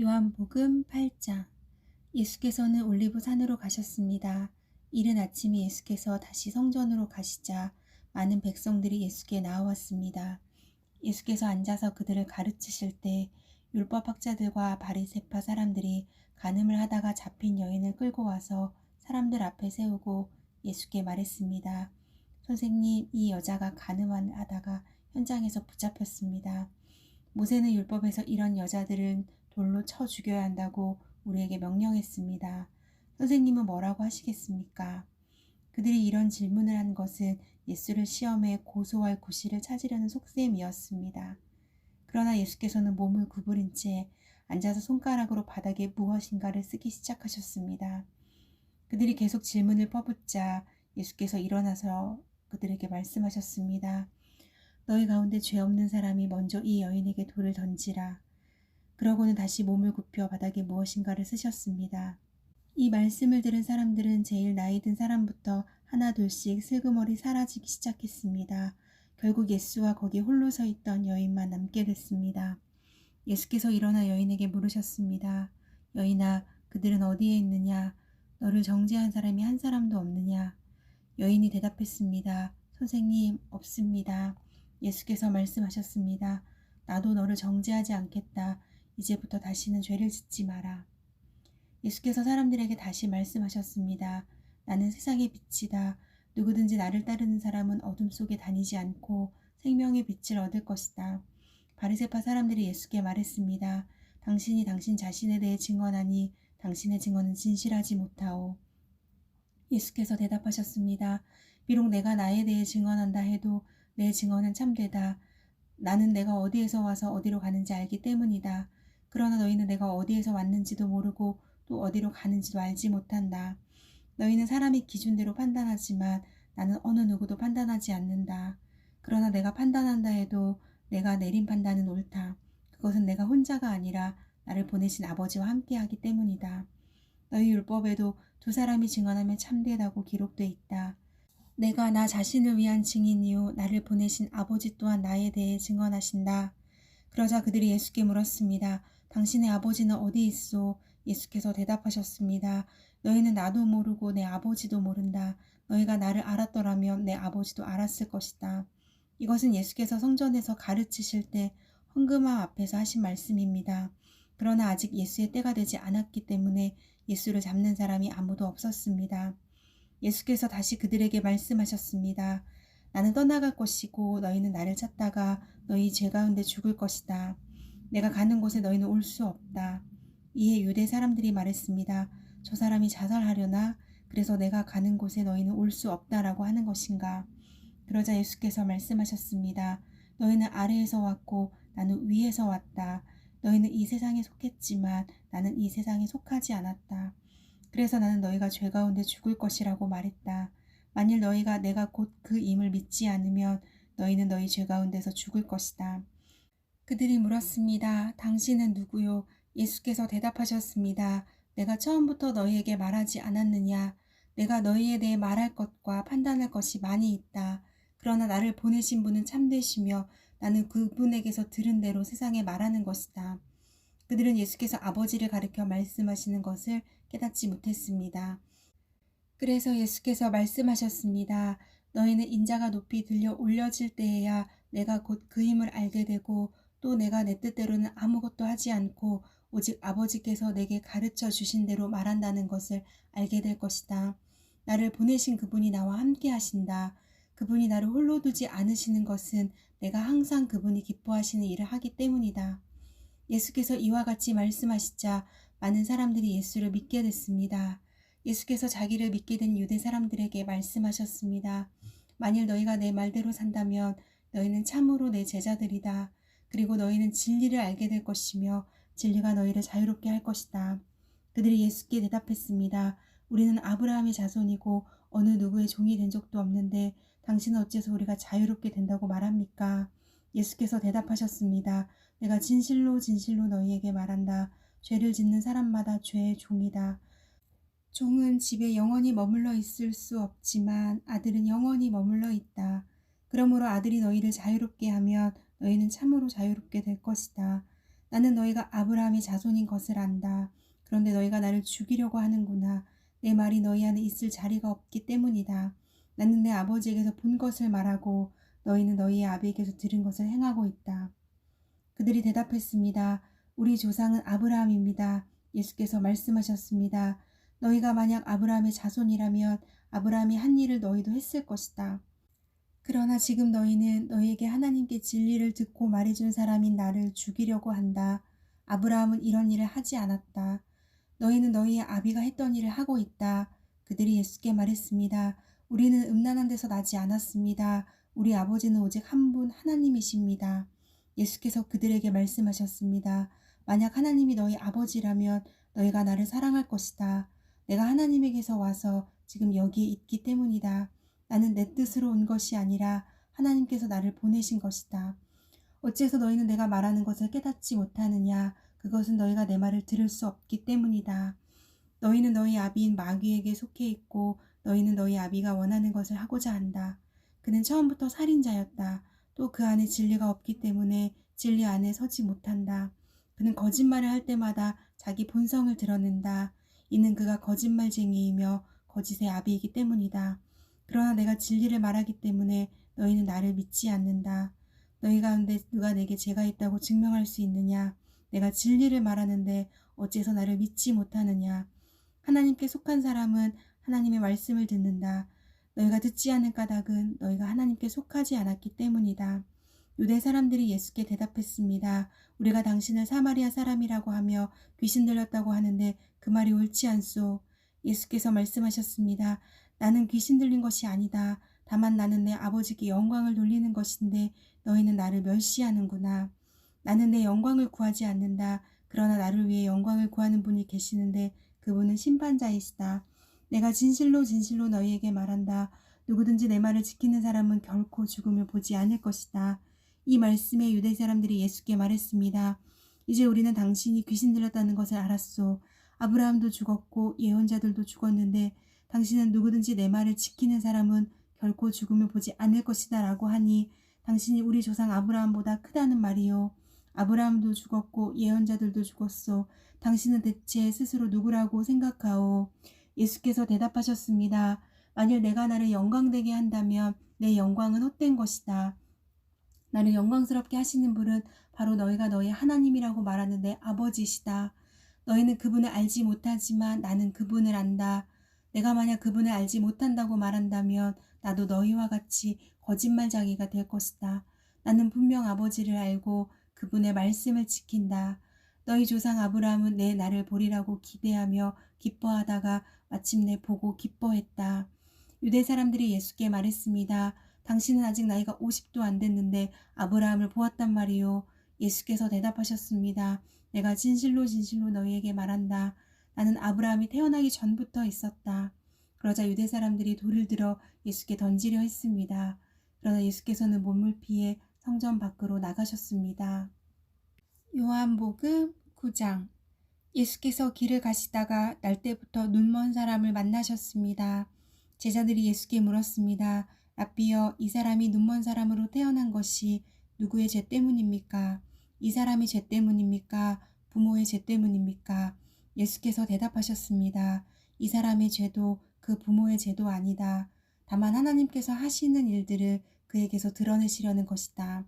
요한복음 8장. 예수께서는 올리브 산으로 가셨습니다. 이른 아침에 예수께서 다시 성전으로 가시자 많은 백성들이 예수께 나와왔습니다. 예수께서 앉아서 그들을 가르치실 때 율법학자들과 바리새파 사람들이 간음을 하다가 잡힌 여인을 끌고 와서 사람들 앞에 세우고 예수께 말했습니다. 선생님, 이 여자가 간음하다가 현장에서 붙잡혔습니다. 모세는 율법에서 이런 여자들은 돌로 쳐 죽여야 한다고 우리에게 명령했습니다. 선생님은 뭐라고 하시겠습니까? 그들이 이런 질문을 한 것은 예수를 시험해 고소할 구실을 찾으려는 속셈이었습니다. 그러나 예수께서는 몸을 구부린 채 앉아서 손가락으로 바닥에 무엇인가를 쓰기 시작하셨습니다. 그들이 계속 질문을 퍼붓자 예수께서 일어나서 그들에게 말씀하셨습니다. 너희 가운데 죄 없는 사람이 먼저 이 여인에게 돌을 던지라. 그러고는 다시 몸을 굽혀 바닥에 무엇인가를 쓰셨습니다. 이 말씀을 들은 사람들은 제일 나이 든 사람부터 하나 둘씩 슬그머리 사라지기 시작했습니다. 결국 예수와 거기 홀로 서 있던 여인만 남게 됐습니다. 예수께서 일어나 여인에게 물으셨습니다. 여인아, 그들은 어디에 있느냐? 너를 정죄한 사람이 한 사람도 없느냐? 여인이 대답했습니다. 선생님, 없습니다. 예수께서 말씀하셨습니다. 나도 너를 정죄하지 않겠다. 이제부터 다시는 죄를 짓지 마라. 예수께서 사람들에게 다시 말씀하셨습니다. 나는 세상의 빛이다. 누구든지 나를 따르는 사람은 어둠 속에 다니지 않고 생명의 빛을 얻을 것이다. 바리새파 사람들이 예수께 말했습니다. 당신이 당신 자신에 대해 증언하니 당신의 증언은 진실하지 못하오. 예수께서 대답하셨습니다. 비록 내가 나에 대해 증언한다 해도 내 증언은 참되다. 나는 내가 어디에서 와서 어디로 가는지 알기 때문이다. 그러나 너희는 내가 어디에서 왔는지도 모르고 또 어디로 가는지도 알지 못한다. 너희는 사람의 기준대로 판단하지만 나는 어느 누구도 판단하지 않는다. 그러나 내가 판단한다 해도 내가 내린 판단은 옳다. 그것은 내가 혼자가 아니라 나를 보내신 아버지와 함께하기 때문이다. 너희 율법에도 두 사람이 증언하면 참되다고 기록돼 있다. 내가 나 자신을 위한 증인이요 나를 보내신 아버지 또한 나에 대해 증언하신다. 그러자 그들이 예수께 물었습니다. 당신의 아버지는 어디 있소? 예수께서 대답하셨습니다. 너희는 나도 모르고 내 아버지도 모른다. 너희가 나를 알았더라면 내 아버지도 알았을 것이다. 이것은 예수께서 성전에서 가르치실 때 헌금함 앞에서 하신 말씀입니다. 그러나 아직 예수의 때가 되지 않았기 때문에 예수를 잡는 사람이 아무도 없었습니다. 예수께서 다시 그들에게 말씀하셨습니다. 나는 떠나갈 것이고 너희는 나를 찾다가 너희 죄 가운데 죽을 것이다. 내가 가는 곳에 너희는 올 수 없다. 이에 유대 사람들이 말했습니다. 저 사람이 자살하려나? 그래서 내가 가는 곳에 너희는 올 수 없다라고 하는 것인가? 그러자 예수께서 말씀하셨습니다. 너희는 아래에서 왔고 나는 위에서 왔다. 너희는 이 세상에 속했지만 나는 이 세상에 속하지 않았다. 그래서 나는 너희가 죄 가운데 죽을 것이라고 말했다. 만일 너희가 내가 곧 그 임을 믿지 않으면 너희는 너희 죄 가운데서 죽을 것이다. 그들이 물었습니다. 당신은 누구요? 예수께서 대답하셨습니다. 내가 처음부터 너희에게 말하지 않았느냐? 내가 너희에 대해 말할 것과 판단할 것이 많이 있다. 그러나 나를 보내신 분은 참되시며 나는 그분에게서 들은 대로 세상에 말하는 것이다. 그들은 예수께서 아버지를 가리켜 말씀하시는 것을 깨닫지 못했습니다. 그래서 예수께서 말씀하셨습니다. 너희는 인자가 높이 들려 올려질 때에야 내가 곧 그 힘을 알게 되고 또 내가 내 뜻대로는 아무것도 하지 않고 오직 아버지께서 내게 가르쳐 주신 대로 말한다는 것을 알게 될 것이다. 나를 보내신 그분이 나와 함께 하신다. 그분이 나를 홀로 두지 않으시는 것은 내가 항상 그분이 기뻐하시는 일을 하기 때문이다. 예수께서 이와 같이 말씀하시자 많은 사람들이 예수를 믿게 됐습니다. 예수께서 자기를 믿게 된 유대 사람들에게 말씀하셨습니다. 만일 너희가 내 말대로 산다면 너희는 참으로 내 제자들이다. 그리고 너희는 진리를 알게 될 것이며 진리가 너희를 자유롭게 할 것이다. 그들이 예수께 대답했습니다. 우리는 아브라함의 자손이고 어느 누구의 종이 된 적도 없는데 당신은 어째서 우리가 자유롭게 된다고 말합니까? 예수께서 대답하셨습니다. 내가 진실로 진실로 너희에게 말한다. 죄를 짓는 사람마다 죄의 종이다. 종은 집에 영원히 머물러 있을 수 없지만 아들은 영원히 머물러 있다. 그러므로 아들이 너희를 자유롭게 하면 너희는 참으로 자유롭게 될 것이다. 나는 너희가 아브라함의 자손인 것을 안다. 그런데 너희가 나를 죽이려고 하는구나. 내 말이 너희 안에 있을 자리가 없기 때문이다. 나는 내 아버지에게서 본 것을 말하고 너희는 너희의 아비에게서 들은 것을 행하고 있다. 그들이 대답했습니다. 우리 조상은 아브라함입니다. 예수께서 말씀하셨습니다. 너희가 만약 아브라함의 자손이라면 아브라함이 한 일을 너희도 했을 것이다. 그러나 지금 너희는 너희에게 하나님께 진리를 듣고 말해준 사람인 나를 죽이려고 한다. 아브라함은 이런 일을 하지 않았다. 너희는 너희의 아비가 했던 일을 하고 있다. 그들이 예수께 말했습니다. 우리는 음란한 데서 나지 않았습니다. 우리 아버지는 오직 한 분 하나님이십니다. 예수께서 그들에게 말씀하셨습니다. 만약 하나님이 너희 아버지라면 너희가 나를 사랑할 것이다. 내가 하나님에게서 와서 지금 여기에 있기 때문이다. 나는 내 뜻으로 온 것이 아니라 하나님께서 나를 보내신 것이다. 어째서 너희는 내가 말하는 것을 깨닫지 못하느냐? 그것은 너희가 내 말을 들을 수 없기 때문이다. 너희는 너희 아비인 마귀에게 속해 있고 너희는 너희 아비가 원하는 것을 하고자 한다. 그는 처음부터 살인자였다. 또 그 안에 진리가 없기 때문에 진리 안에 서지 못한다. 그는 거짓말을 할 때마다 자기 본성을 드러낸다. 이는 그가 거짓말쟁이이며 거짓의 아비이기 때문이다. 그러나 내가 진리를 말하기 때문에 너희는 나를 믿지 않는다. 너희 가운데 누가 내게 죄가 있다고 증명할 수 있느냐? 내가 진리를 말하는데 어째서 나를 믿지 못하느냐? 하나님께 속한 사람은 하나님의 말씀을 듣는다. 너희가 듣지 않는 까닭은 너희가 하나님께 속하지 않았기 때문이다. 유대 사람들이 예수께 대답했습니다. 우리가 당신을 사마리아 사람이라고 하며 귀신 들렸다고 하는데 그 말이 옳지 않소. 예수께서 말씀하셨습니다. 나는 귀신 들린 것이 아니다. 다만 나는 내 아버지께 영광을 돌리는 것인데 너희는 나를 멸시하는구나. 나는 내 영광을 구하지 않는다. 그러나 나를 위해 영광을 구하는 분이 계시는데 그분은 심판자이시다. 내가 진실로 진실로 너희에게 말한다. 누구든지 내 말을 지키는 사람은 결코 죽음을 보지 않을 것이다. 이 말씀에 유대 사람들이 예수께 말했습니다. 이제 우리는 당신이 귀신 들렸다는 것을 알았소. 아브라함도 죽었고 예언자들도 죽었는데 당신은 누구든지 내 말을 지키는 사람은 결코 죽음을 보지 않을 것이다 라고 하니 당신이 우리 조상 아브라함보다 크다는 말이요. 아브라함도 죽었고 예언자들도 죽었소. 당신은 대체 스스로 누구라고 생각하오? 예수께서 대답하셨습니다. 만일 내가 나를 영광되게 한다면 내 영광은 헛된 것이다. 나를 영광스럽게 하시는 분은 바로 너희가 너희 하나님이라고 말하는 내 아버지시다. 너희는 그분을 알지 못하지만 나는 그분을 안다. 내가 만약 그분을 알지 못한다고 말한다면 나도 너희와 같이 거짓말쟁이가 될 것이다. 나는 분명 아버지를 알고 그분의 말씀을 지킨다. 너희 조상 아브라함은 내 날을 보리라고 기대하며 기뻐하다가 마침내 보고 기뻐했다. 유대 사람들이 예수께 말했습니다. 당신은 아직 나이가 50도 안 됐는데 아브라함을 보았단 말이요. 예수께서 대답하셨습니다. 내가 진실로 진실로 너희에게 말한다. 나는 아브라함이 태어나기 전부터 있었다. 그러자 유대 사람들이 돌을 들어 예수께 던지려 했습니다. 그러나 예수께서는 몸을 피해 성전 밖으로 나가셨습니다. 요한복음 9장. 예수께서 길을 가시다가 날때부터 눈먼 사람을 만나셨습니다. 제자들이 예수께 물었습니다. 라삐여, 이 사람이 눈먼 사람으로 태어난 것이 누구의 죄 때문입니까? 이 사람의 죄 때문입니까? 부모의 죄 때문입니까? 예수께서 대답하셨습니다. 이 사람의 죄도 그 부모의 죄도 아니다. 다만 하나님께서 하시는 일들을 그에게서 드러내시려는 것이다.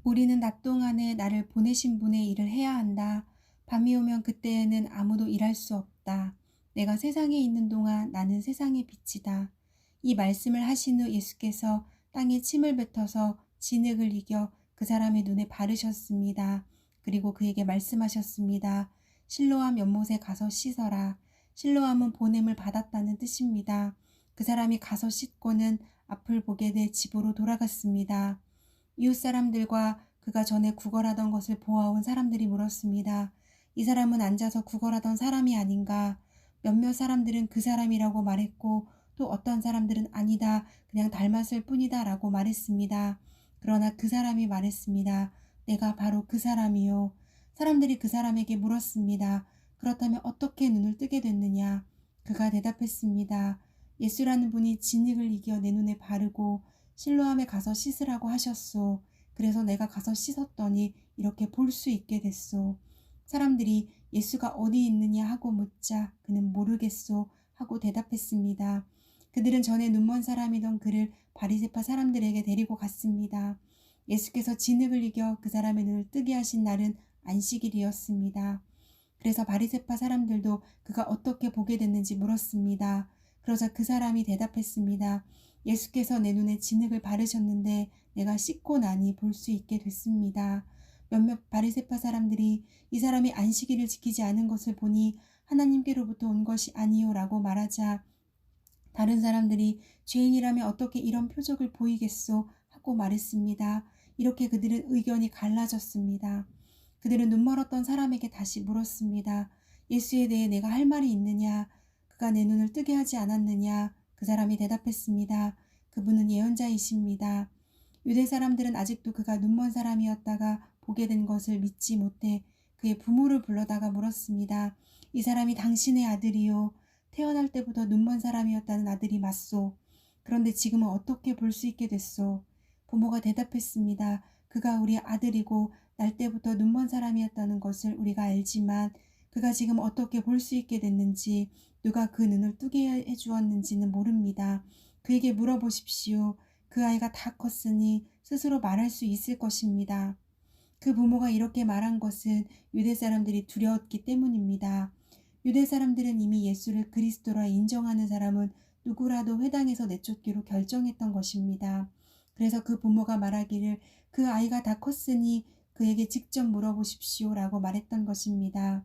우리는 낮 동안에 나를 보내신 분의 일을 해야 한다. 밤이 오면 그때에는 아무도 일할 수 없다. 내가 세상에 있는 동안 나는 세상의 빛이다. 이 말씀을 하신 후 예수께서 땅에 침을 뱉어서 진흙을 이겨 그 사람의 눈에 바르셨습니다. 그리고 그에게 말씀하셨습니다. 실로암 연못에 가서 씻어라. 실로암은 보냄을 받았다는 뜻입니다. 그 사람이 가서 씻고는 앞을 보게 돼 집으로 돌아갔습니다. 이웃 사람들과 그가 전에 구걸하던 것을 보아온 사람들이 물었습니다. 이 사람은 앉아서 구걸하던 사람이 아닌가? 몇몇 사람들은 그 사람이라고 말했고 또 어떤 사람들은 아니다. 그냥 닮았을 뿐이다 라고 말했습니다. 그러나 그 사람이 말했습니다. 내가 바로 그 사람이요. 사람들이 그 사람에게 물었습니다. 그렇다면 어떻게 눈을 뜨게 됐느냐? 그가 대답했습니다. 예수라는 분이 진흙을 이겨 내 눈에 바르고 실로암에 가서 씻으라고 하셨소. 그래서 내가 가서 씻었더니 이렇게 볼 수 있게 됐소. 사람들이 예수가 어디 있느냐 하고 묻자 그는 모르겠소 하고 대답했습니다. 그들은 전에 눈먼 사람이던 그를 바리새파 사람들에게 데리고 갔습니다. 예수께서 진흙을 이겨 그 사람의 눈을 뜨게 하신 날은 안식일이었습니다. 그래서 바리새파 사람들도 그가 어떻게 보게 됐는지 물었습니다. 그러자 그 사람이 대답했습니다. 예수께서 내 눈에 진흙을 바르셨는데 내가 씻고 나니 볼 수 있게 됐습니다. 몇몇 바리새파 사람들이 이 사람이 안식일을 지키지 않은 것을 보니 하나님께로부터 온 것이 아니요라고 말하자 다른 사람들이 죄인이라면 어떻게 이런 표적을 보이겠소 하고 말했습니다. 이렇게 그들은 의견이 갈라졌습니다. 그들은 눈멀었던 사람에게 다시 물었습니다. 예수에 대해 내가 할 말이 있느냐? 그가 내 눈을 뜨게 하지 않았느냐? 그 사람이 대답했습니다. 그분은 예언자이십니다. 유대 사람들은 아직도 그가 눈먼 사람이었다가 보게 된 것을 믿지 못해 그의 부모를 불러다가 물었습니다. 이 사람이 당신의 아들이요. 태어날 때부터 눈먼 사람이었다는 아들이 맞소. 그런데 지금은 어떻게 볼 수 있게 됐소? 부모가 대답했습니다. 그가 우리 아들이고 날 때부터 눈먼 사람이었다는 것을 우리가 알지만 그가 지금 어떻게 볼 수 있게 됐는지 누가 그 눈을 뜨게 해주었는지는 모릅니다. 그에게 물어보십시오. 그 아이가 다 컸으니 스스로 말할 수 있을 것입니다. 그 부모가 이렇게 말한 것은 유대 사람들이 두려웠기 때문입니다. 유대 사람들은 이미 예수를 그리스도라 인정하는 사람은 누구라도 회당에서 내쫓기로 결정했던 것입니다. 그래서 그 부모가 말하기를 그 아이가 다 컸으니 그에게 직접 물어보십시오라고 말했던 것입니다.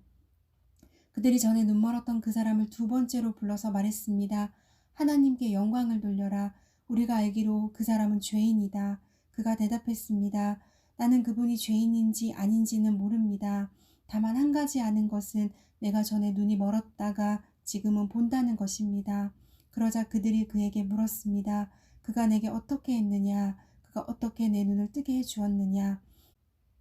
그들이 전에 눈멀었던 그 사람을 두 번째로 불러서 말했습니다. 하나님께 영광을 돌려라. 우리가 알기로 그 사람은 죄인이다. 그가 대답했습니다. 나는 그분이 죄인인지 아닌지는 모릅니다. 다만 한 가지 아는 것은 내가 전에 눈이 멀었다가 지금은 본다는 것입니다. 그러자 그들이 그에게 물었습니다. 그가 내게 어떻게 했느냐? 그가 어떻게 내 눈을 뜨게 해주었느냐?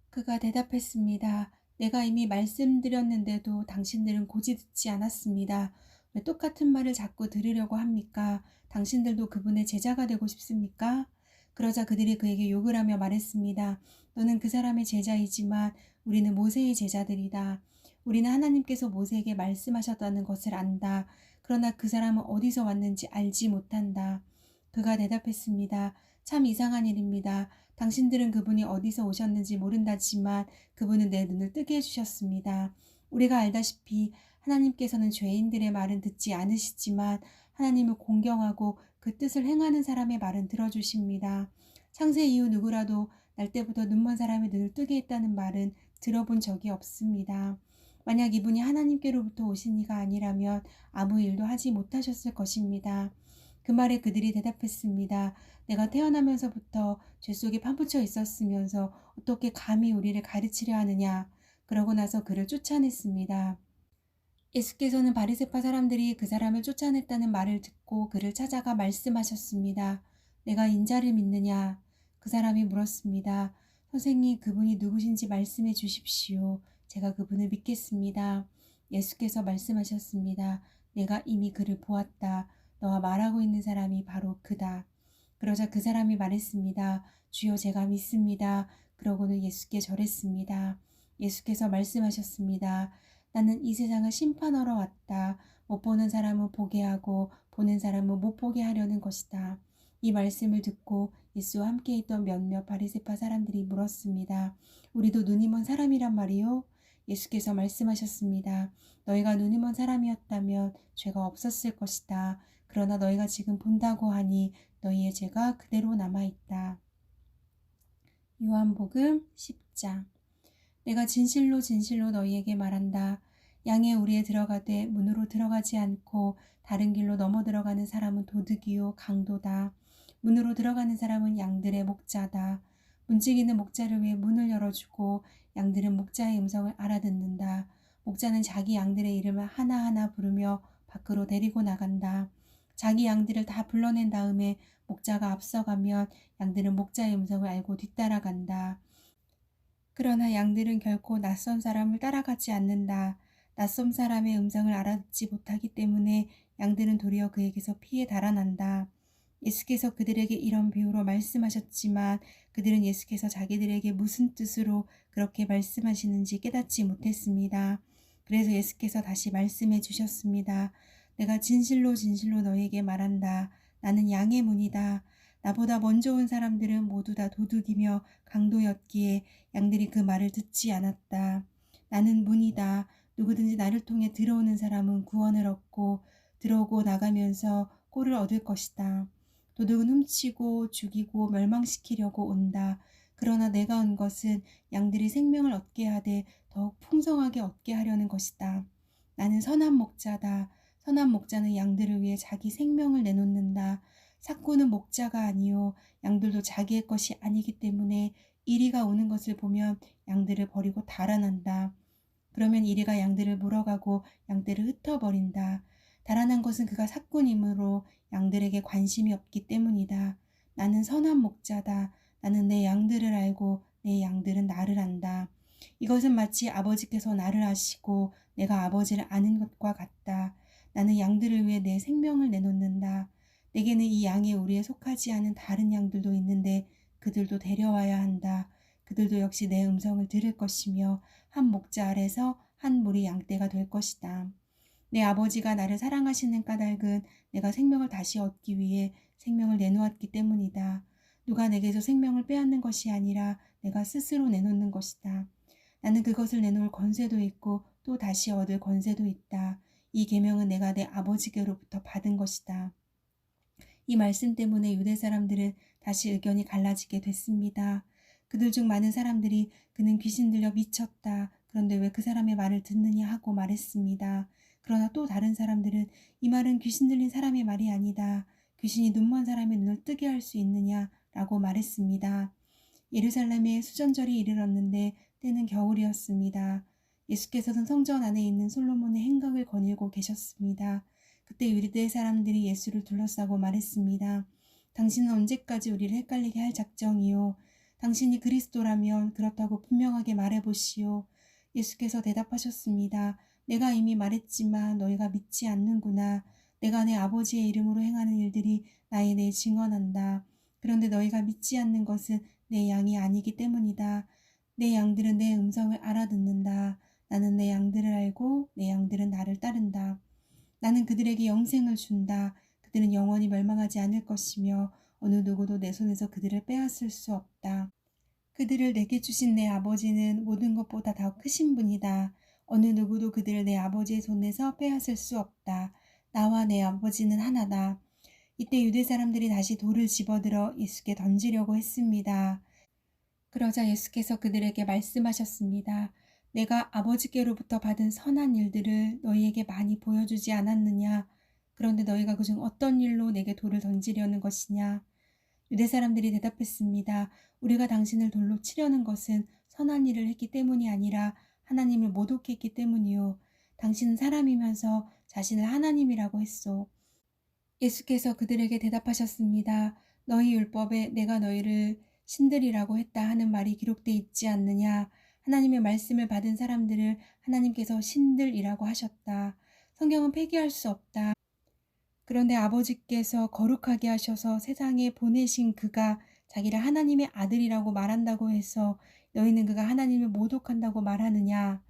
그가 대답했습니다. 내가 이미 말씀드렸는데도 당신들은 고지 듣지 않았습니다. 왜 똑같은 말을 자꾸 들으려고 합니까? 당신들도 그분의 제자가 되고 싶습니까? 그러자 그들이 그에게 욕을 하며 말했습니다. 너는 그 사람의 제자이지만 우리는 모세의 제자들이다. 우리는 하나님께서 모세에게 말씀하셨다는 것을 안다. 그러나 그 사람은 어디서 왔는지 알지 못한다. 그가 대답했습니다. 참 이상한 일입니다. 당신들은 그분이 어디서 오셨는지 모른다지만 그분은 내 눈을 뜨게 해주셨습니다. 우리가 알다시피 하나님께서는 죄인들의 말은 듣지 않으시지만 하나님을 공경하고 그 뜻을 행하는 사람의 말은 들어주십니다. 창세 이후 누구라도 날 때부터 눈먼 사람의 눈을 뜨게 했다는 말은 들어본 적이 없습니다. 만약 이분이 하나님께로부터 오신 이가 아니라면 아무 일도 하지 못하셨을 것입니다. 그 말에 그들이 대답했습니다. 내가 태어나면서부터 죄 속에 파묻혀 있었으면서 어떻게 감히 우리를 가르치려 하느냐. 그러고 나서 그를 쫓아냈습니다. 예수께서는 바리새파 사람들이 그 사람을 쫓아냈다는 말을 듣고 그를 찾아가 말씀하셨습니다. 내가 인자를 믿느냐? 그 사람이 물었습니다. 선생님, 그분이 누구신지 말씀해 주십시오. 제가 그분을 믿겠습니다. 예수께서 말씀하셨습니다. 내가 이미 그를 보았다. 너와 말하고 있는 사람이 바로 그다. 그러자 그 사람이 말했습니다. 주여 제가 믿습니다. 그러고는 예수께 절했습니다. 예수께서 말씀하셨습니다. 나는 이 세상을 심판하러 왔다. 못 보는 사람은 보게 하고 보는 사람은 못 보게 하려는 것이다. 이 말씀을 듣고 예수와 함께 있던 몇몇 바리새파 사람들이 물었습니다. 우리도 눈이 먼 사람이란 말이요? 예수께서 말씀하셨습니다. 너희가 눈이 먼 사람이었다면 죄가 없었을 것이다. 그러나 너희가 지금 본다고 하니 너희의 죄가 그대로 남아있다. 요한복음 10장. 내가 진실로 진실로 너희에게 말한다. 양의 우리에 들어가되 문으로 들어가지 않고 다른 길로 넘어 들어가는 사람은 도둑이요 강도다. 문으로 들어가는 사람은 양들의 목자다. 문지기는 목자를 위해 문을 열어주고 양들은 목자의 음성을 알아듣는다. 목자는 자기 양들의 이름을 하나하나 부르며 밖으로 데리고 나간다. 자기 양들을 다 불러낸 다음에 목자가 앞서가면 양들은 목자의 음성을 알고 뒤따라간다. 그러나 양들은 결코 낯선 사람을 따라가지 않는다. 낯선 사람의 음성을 알아듣지 못하기 때문에 양들은 도리어 그에게서 피해 달아난다. 예수께서 그들에게 이런 비유로 말씀하셨지만 그들은 예수께서 자기들에게 무슨 뜻으로 그렇게 말씀하시는지 깨닫지 못했습니다. 그래서 예수께서 다시 말씀해 주셨습니다. 내가 진실로 진실로 너에게 말한다. 나는 양의 문이다. 나보다 먼저 온 사람들은 모두 다 도둑이며 강도였기에 양들이 그 말을 듣지 않았다. 나는 문이다. 누구든지 나를 통해 들어오는 사람은 구원을 얻고 들어오고 나가면서 꼴을 얻을 것이다. 도둑은 훔치고 죽이고 멸망시키려고 온다. 그러나 내가 온 것은 양들이 생명을 얻게 하되 더욱 풍성하게 얻게 하려는 것이다. 나는 선한 목자다. 선한 목자는 양들을 위해 자기 생명을 내놓는다. 삭구는 목자가 아니요 양들도 자기의 것이 아니기 때문에 이리가 오는 것을 보면 양들을 버리고 달아난다. 그러면 이리가 양들을 물어가고 양떼를 흩어버린다. 달아난 것은 그가 삭군이므로 양들에게 관심이 없기 때문이다. 나는 선한 목자다. 나는 내 양들을 알고 내 양들은 나를 안다. 이것은 마치 아버지께서 나를 아시고 내가 아버지를 아는 것과 같다. 나는 양들을 위해 내 생명을 내놓는다. 내게는 이 양의 우리에 속하지 않은 다른 양들도 있는데 그들도 데려와야 한다. 그들도 역시 내 음성을 들을 것이며 한 목자 아래서 한 무리 양떼가 될 것이다. 내 아버지가 나를 사랑하시는 까닭은 내가 생명을 다시 얻기 위해 생명을 내놓았기 때문이다. 누가 내게서 생명을 빼앗는 것이 아니라 내가 스스로 내놓는 것이다. 나는 그것을 내놓을 권세도 있고 또 다시 얻을 권세도 있다. 이 계명은 내가 내 아버지께로부터 받은 것이다. 이 말씀 때문에 유대 사람들은 다시 의견이 갈라지게 됐습니다. 그들 중 많은 사람들이 그는 귀신 들려 미쳤다. 그런데 왜 그 사람의 말을 듣느냐 하고 말했습니다. 그러나 또 다른 사람들은 이 말은 귀신 들린 사람의 말이 아니다. 귀신이 눈먼 사람의 눈을 뜨게 할 수 있느냐 라고 말했습니다. 예루살렘에 수전절이 이르렀는데 때는 겨울이었습니다. 예수께서는 성전 안에 있는 솔로몬의 행각을 거닐고 계셨습니다. 그때 유대 사람들이 예수를 둘러싸고 말했습니다. 당신은 언제까지 우리를 헷갈리게 할 작정이요? 당신이 그리스도라면 그렇다고 분명하게 말해보시오. 예수께서 대답하셨습니다. 내가 이미 말했지만 너희가 믿지 않는구나. 내가 내 아버지의 이름으로 행하는 일들이 나의 내 증언한다. 그런데 너희가 믿지 않는 것은 내 양이 아니기 때문이다. 내 양들은 내 음성을 알아듣는다. 나는 내 양들을 알고 내 양들은 나를 따른다. 나는 그들에게 영생을 준다. 그들은 영원히 멸망하지 않을 것이며 어느 누구도 내 손에서 그들을 빼앗을 수 없다. 그들을 내게 주신 내 아버지는 모든 것보다 더 크신 분이다. 어느 누구도 그들을 내 아버지의 손에서 빼앗을 수 없다. 나와 내 아버지는 하나다. 이때 유대 사람들이 다시 돌을 집어들어 예수께 던지려고 했습니다. 그러자 예수께서 그들에게 말씀하셨습니다. 내가 아버지께로부터 받은 선한 일들을 너희에게 많이 보여주지 않았느냐? 그런데 너희가 그중 어떤 일로 내게 돌을 던지려는 것이냐? 유대 사람들이 대답했습니다. 우리가 당신을 돌로 치려는 것은 선한 일을 했기 때문이 아니라 하나님을 모독했기 때문이요. 당신은 사람이면서 자신을 하나님이라고 했소. 예수께서 그들에게 대답하셨습니다. 너희 율법에 내가 너희를 신들이라고 했다 하는 말이 기록되어 있지 않느냐. 하나님의 말씀을 받은 사람들을 하나님께서 신들이라고 하셨다. 성경은 폐기할 수 없다. 그런데 아버지께서 거룩하게 하셔서 세상에 보내신 그가 자기를 하나님의 아들이라고 말한다고 해서 너희는 그가 하나님을 모독한다고 말하느냐.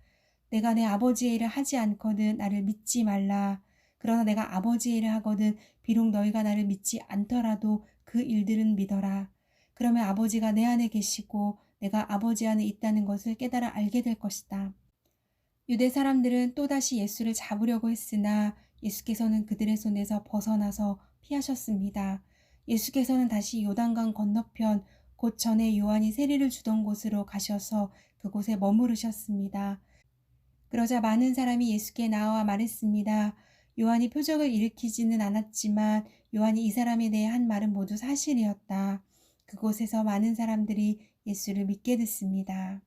내가 내 아버지의 일을 하지 않거든 나를 믿지 말라. 그러나 내가 아버지의 일을 하거든 비록 너희가 나를 믿지 않더라도 그 일들은 믿어라. 그러면 아버지가 내 안에 계시고 내가 아버지 안에 있다는 것을 깨달아 알게 될 것이다. 유대 사람들은 또다시 예수를 잡으려고 했으나 예수께서는 그들의 손에서 벗어나서 피하셨습니다. 예수께서는 다시 요단강 건너편 곧 전에 요한이 세리를 주던 곳으로 가셔서 그곳에 머무르셨습니다. 그러자 많은 사람이 예수께 나와 말했습니다. 요한이 표적을 일으키지는 않았지만 요한이 이 사람에 대해 한 말은 모두 사실이었다. 그곳에서 많은 사람들이 예수를 믿게 됐습니다.